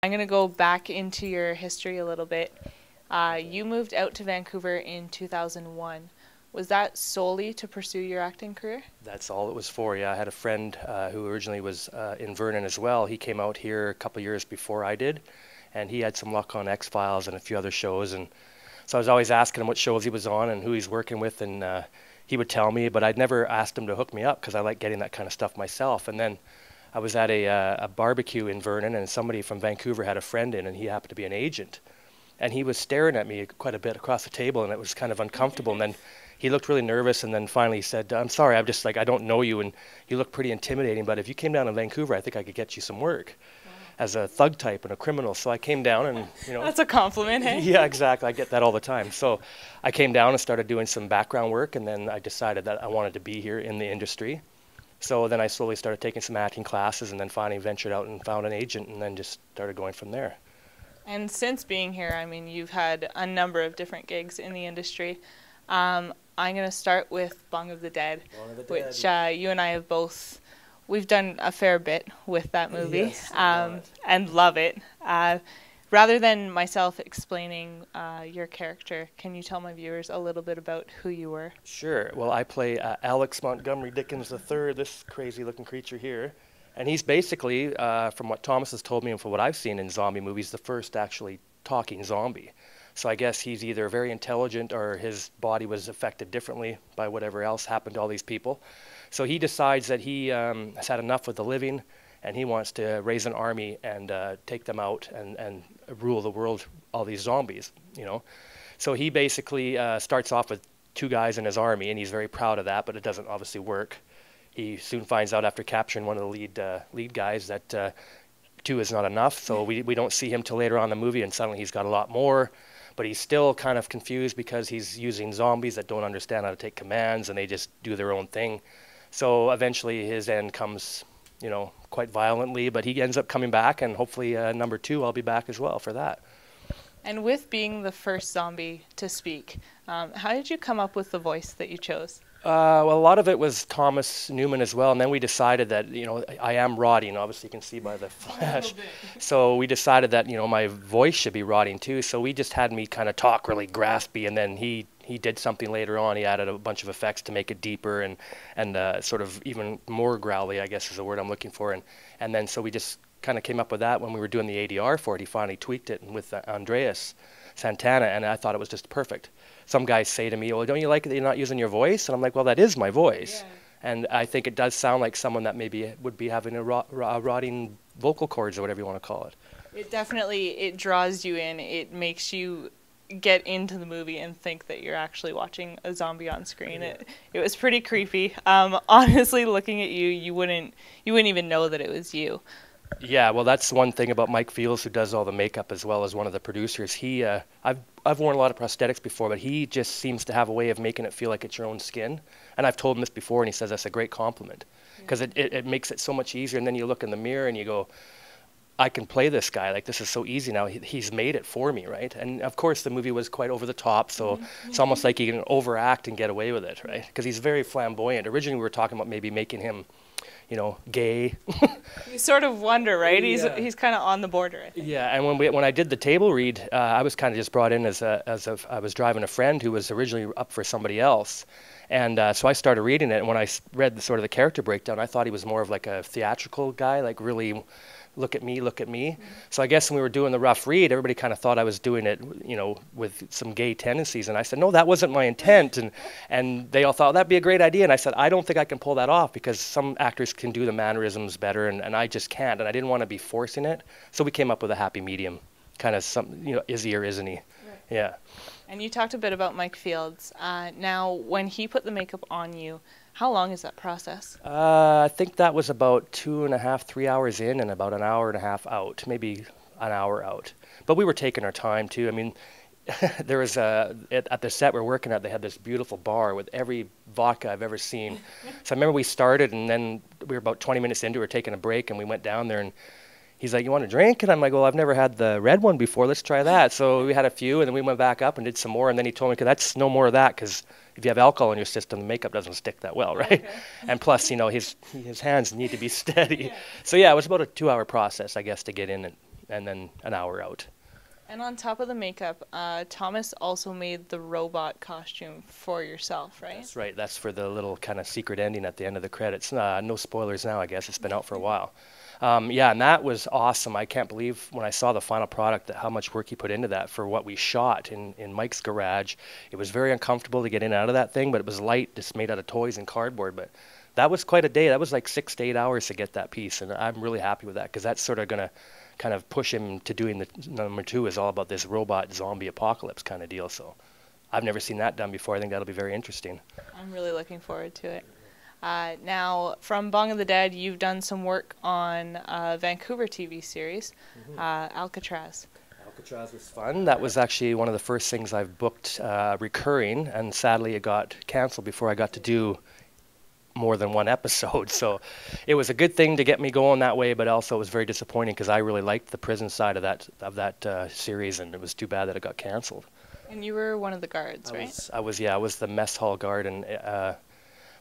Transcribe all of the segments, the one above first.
I'm going to go back into your history a little bit. You moved out to Vancouver in 2001. Was that solely to pursue your acting career? That's all it was for, yeah. I had a friend who originally was in Vernon as well. He came out here a couple years before I did, and he had some luck on X-Files and a few other shows. And so I was always asking him what shows he was on and who he's working with, and he would tell me, but I'd never asked him to hook me up because I like getting that kind of stuff myself. And then I was at a barbecue in Vernon, and somebody from Vancouver had a friend in, and he happened to be an agent. And he was staring at me quite a bit across the table, and it was kind of uncomfortable. And then he looked really nervous, and then finally he said, "I'm sorry, I'm just like, I don't know you, and you look pretty intimidating, but if you came down to Vancouver, I think I could get you some work as a thug type and a criminal." So I came down and, you know. That's a compliment, hey? Yeah, exactly. I get that all the time. So I came down and started doing some background work, and then I decided that I wanted to be here in the industry. So then I slowly started taking some acting classes, and then finally ventured out and found an agent, and then just started going from there. And since being here, I mean, you've had a number of different gigs in the industry. I'm going to start with Bong of the Dead, which you and I have both, we've done a fair bit with that movie. Yes, and love it. Rather than myself explaining your character, can you tell my viewers a little bit about who you were? Sure. Well, I play Alex Montgomery Dickens III, this crazy-looking creature here. And he's basically, from what Thomas has told me and from what I've seen in zombie movies, the first actually talking zombie. So I guess he's either very intelligent or his body was affected differently by whatever else happened to all these people. So he decides that he has had enough with the living, and he wants to raise an army and take them out and rule the world, all these zombies, you know. So he basically starts off with 2 guys in his army, and he's very proud of that, but it doesn't obviously work. He soon finds out after capturing one of the lead guys that 2 is not enough, so we don't see him till later on in the movie, and suddenly he's got a lot more. But he's still kind of confused because he's using zombies that don't understand how to take commands, and they just do their own thing. So eventually his end comes, you know, quite violently, but he ends up coming back, and hopefully number 2 I'll be back as well for that. And with being the first zombie to speak, how did you come up with the voice that you chose? Well, a lot of it was Thomas Newman as well, and then we decided that, you know, I am rotting, obviously you can see by the flash. So we decided that, you know, my voice should be rotting too, so we just had me kind of talk really graspy, and then he did something later on. He added a bunch of effects to make it deeper and sort of even more growly, I guess is the word I'm looking for. And then so we just kind of came up with that when we were doing the ADR for it. He finally tweaked it with Andreas Santana, and I thought it was just perfect. Some guys say to me, "Well, don't you like it that you're not using your voice?" And I'm like, "Well, that is my voice." Yeah. And I think it does sound like someone that maybe would be having a rotting vocal cords or whatever you want to call it. It definitely, it draws you in. It makes you get into the movie and think that you're actually watching a zombie on screen. Yeah. It was pretty creepy. Honestly, looking at you, you wouldn't even know that it was you. Yeah, well, that's one thing about Mike Fields, who does all the makeup as well as one of the producers. He, I've worn a lot of prosthetics before, but he just seems to have a way of making it feel like it's your own skin. And I've told him this before, and he says that's a great compliment because it makes it so much easier. And then you look in the mirror and you go, I can play this guy. Like, this is so easy now. He's made it for me, right? And of course, the movie was quite over the top, so it's almost like he can overact and get away with it, right? Because he's very flamboyant. Originally, we were talking about maybe making him, you know, gay. You sort of wonder, right? Yeah. He's kind of on the border, I think. Yeah, and when I did the table read, I was kind of just brought in as I was driving a friend who was originally up for somebody else. And so I started reading it, and when I read the sort of the character breakdown, I thought he was more of like a theatrical guy, like really look at me, look at me. So I guess when we were doing the rough read, everybody kind of thought I was doing it, you know, with some gay tendencies. And I said, no, that wasn't my intent. And they all thought, that'd be a great idea. And I said, I don't think I can pull that off because some actors can do the mannerisms better, and I just can't. And I didn't want to be forcing it. So we came up with a happy medium, kind of some, you know, is he or isn't he? Right. Yeah. And you talked a bit about Mike Fields. Now, when he put the makeup on you, how long is that process? I think that was about 2.5, 3 hours in and about an hour and a half out, maybe an hour out. But we were taking our time too. I mean, there was at the set we're working at, they had this beautiful bar with every vodka I've ever seen. So I remember we started, and then we were about 20 minutes into it, we were taking a break, and we went down there, and he's like, "You want a drink?" And I'm like, "Well, I've never had the red one before. Let's try that." So we had a few, and then we went back up and did some more. And then he told me, "That's no more of that, because if you have alcohol in your system, the makeup doesn't stick that well, right?" Okay. And plus, you know, his hands need to be steady. Yeah. So yeah, it was about a 2-hour process, I guess, to get in and then an hour out. And on top of the makeup, Thomas also made the robot costume for yourself, right? That's right. That's for the little kind of secret ending at the end of the credits. No spoilers now, I guess. It's been out for a while. Yeah, and that was awesome. I can't believe when I saw the final product that how much work he put into that for what we shot in Mike's garage. It was very uncomfortable to get in and out of that thing, but it was light, just made out of toys and cardboard. But that was quite a day. That was like 6 to 8 hours to get that piece, and I'm really happy with that because that's sort of going to kind of push him to doing the number 2 is all about this robot zombie apocalypse kind of deal. So I've never seen that done before. I think that'll be very interesting. I'm really looking forward to it. Now, from Bong of the Dead, you've done some work on a Vancouver TV series, Alcatraz. Alcatraz was fun. That was actually one of the first things I've booked recurring, and sadly it got canceled before I got to do more than one episode. So it was a good thing to get me going that way, but also it was very disappointing because I really liked the prison side of that series, and it was too bad that it got canceled. And you were one of the guards, right? I was the mess hall guard, and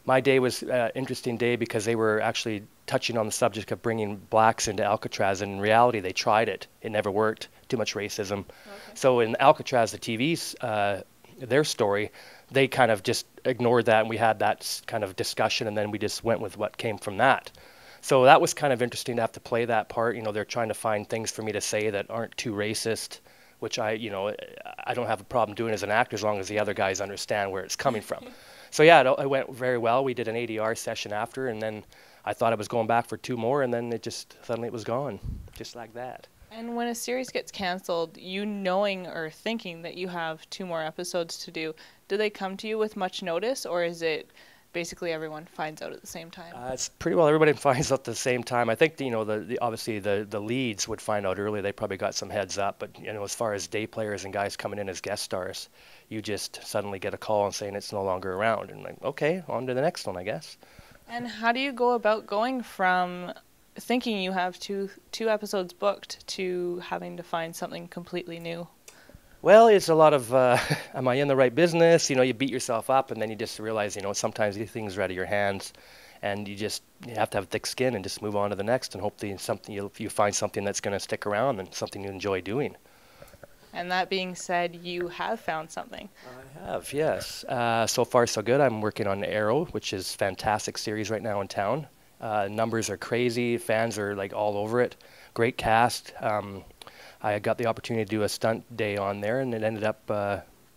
my day was an interesting day because they were actually touching on the subject of bringing blacks into Alcatraz, and in reality they tried it. It never worked. Too much racism. Okay. So in Alcatraz, the TV's, their story, they kind of just ignored that, and we had that kind of discussion, and then we just went with what came from that. So that was kind of interesting to have to play that part. You know, they're trying to find things for me to say that aren't too racist, which I don't have a problem doing as an actor as long as the other guys understand where it's coming from. So yeah, it went very well. We did an ADR session after, and then I thought I was going back for 2 more, and then suddenly it was gone, just like that. And when a series gets canceled, you knowing or thinking that you have 2 more episodes to do they come to you with much notice, or is it basically everyone finds out at the same time? It's pretty well everybody finds out at the same time. I think obviously the leads would find out early. They probably got some heads up, but as far as day players and guys coming in as guest stars, you just suddenly get a call and saying it's no longer around, and like, okay, on to the next one, I guess. And how do you go about going from thinking you have two episodes booked to having to find something completely new? Well, it's a lot of, am I in the right business? You beat yourself up, and then you just realize, sometimes these things are out of your hands, and you have to have thick skin and just move on to the next, and hope that you find something that's going to stick around and something you enjoy doing. And that being said, you have found something. I have, yes. So far, so good. I'm working on Arrow, which is a fantastic series right now in town. Numbers are crazy. Fans are like all over it. Great cast. I got the opportunity to do a stunt day on there, and it ended up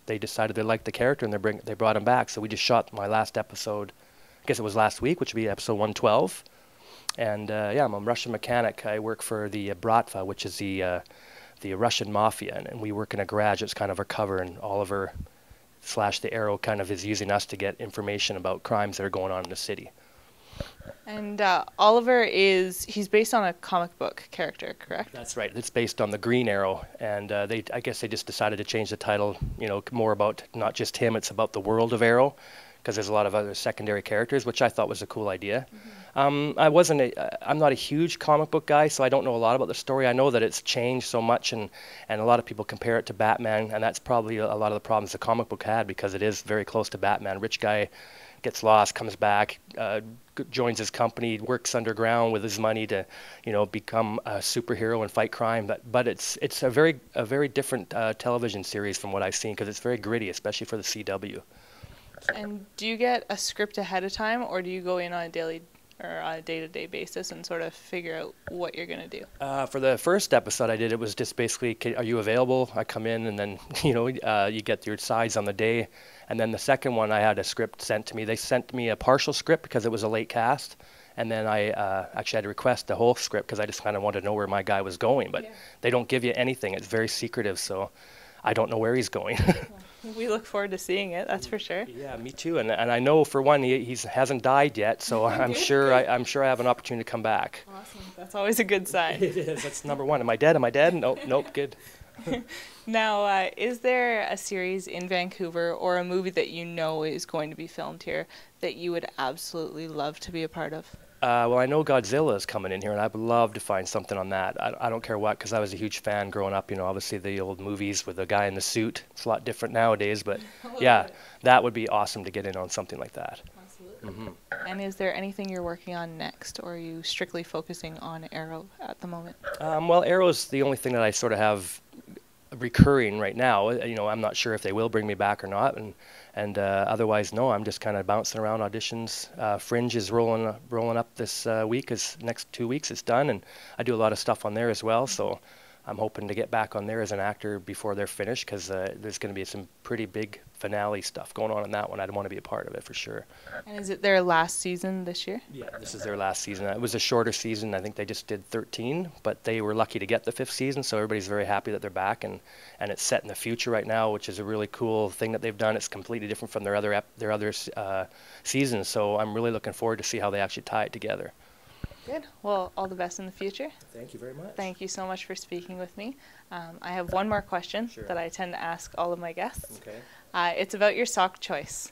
they decided they liked the character, and they brought him back. So we just shot my last episode. I guess it was last week, which would be episode 112. And yeah, I'm a Russian mechanic. I work for the Bratva, which is the Russian mafia, and we work in a garage. It's kind of our cover, and Oliver / the Arrow kind of is using us to get information about crimes that are going on in the city. And Oliver he's based on a comic book character, correct? That's right. It's based on the Green Arrow, and I guess they just decided to change the title, more about not just him, it's about the world of Arrow, because there's a lot of other secondary characters, which I thought was a cool idea. Mm-hmm. I'm not a huge comic book guy, so I don't know a lot about the story. I know that it's changed so much, and a lot of people compare it to Batman, and that's probably a lot of the problems the comic book had, because it is very close to Batman. Rich guy gets lost, comes back, joins his company, works underground with his money to, become a superhero and fight crime. But it's a very different television series from what I've seen, because it's very gritty, especially for the CW. And do you get a script ahead of time, or do you go in on a daily or on a day-to-day basis and sort of figure out what you're going to do? For the first episode I did, it was just basically, are you available? I come in, and then, you get your sides on the day. And then the second one, I had a script sent to me. They sent me a partial script because it was a late cast. And then I actually had to request the whole script because I just kind of wanted to know where my guy was going. But they don't give you anything. It's very secretive, so I don't know where he's going. We look forward to seeing it, that's for sure. Yeah, me too. And I know, for one, he hasn't died yet, so I'm sure I have an opportunity to come back. Awesome. That's always a good sign. It is. That's number one. Am I dead? Nope, good. Now, is there a series in Vancouver or a movie that is going to be filmed here that you would absolutely love to be a part of? Well, I know Godzilla is coming in here, and I would love to find something on that. I don't care what, because I was a huge fan growing up. Obviously the old movies with the guy in the suit. It's a lot different nowadays, but yeah, that would be awesome to get in on something like that. Absolutely. And is there anything you're working on next, or are you strictly focusing on Arrow at the moment? Well, Arrow's the only thing that I sort of have recurring right now. I'm not sure if they will bring me back or not, and otherwise, no. I'm just kind of bouncing around auditions. Fringe is rolling up this week. As next 2 weeks it's done, and I do a lot of stuff on there as well. So I'm hoping to get back on there as an actor before they're finished, because there's going to be some pretty big finale stuff going on in that one. I'd want to be a part of it for sure. And is it their last season this year? Yeah, this is their last season. It was a shorter season. I think they just did 13, but they were lucky to get the 5th season, so everybody's very happy that they're back, and it's set in the future right now, which is a really cool thing that they've done. It's completely different from their other seasons, so I'm really looking forward to see how they actually tie it together. Good. Well, all the best in the future. Thank you very much. Thank you so much for speaking with me. I have one more question that I tend to ask all of my guests. Okay. It's about your sock choice.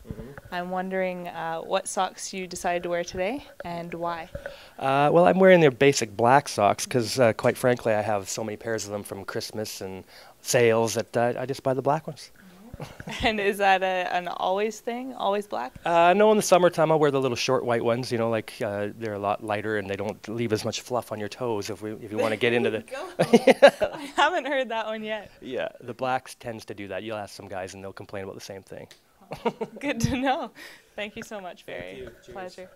I'm wondering what socks you decided to wear today and why. Well, I'm wearing their basic black socks because, quite frankly, I have so many pairs of them from Christmas and sales that I just buy the black ones. And is that an always thing? Always black? No, in the summertime I'll wear the little short white ones. They're a lot lighter and they don't leave as much fluff on your toes if you want to get into the. I haven't heard that one yet. Yeah, the blacks tends to do that. You'll ask some guys and they'll complain about the same thing. Good to know. Thank you so much, Barry. Thank you. Cheers. Pleasure.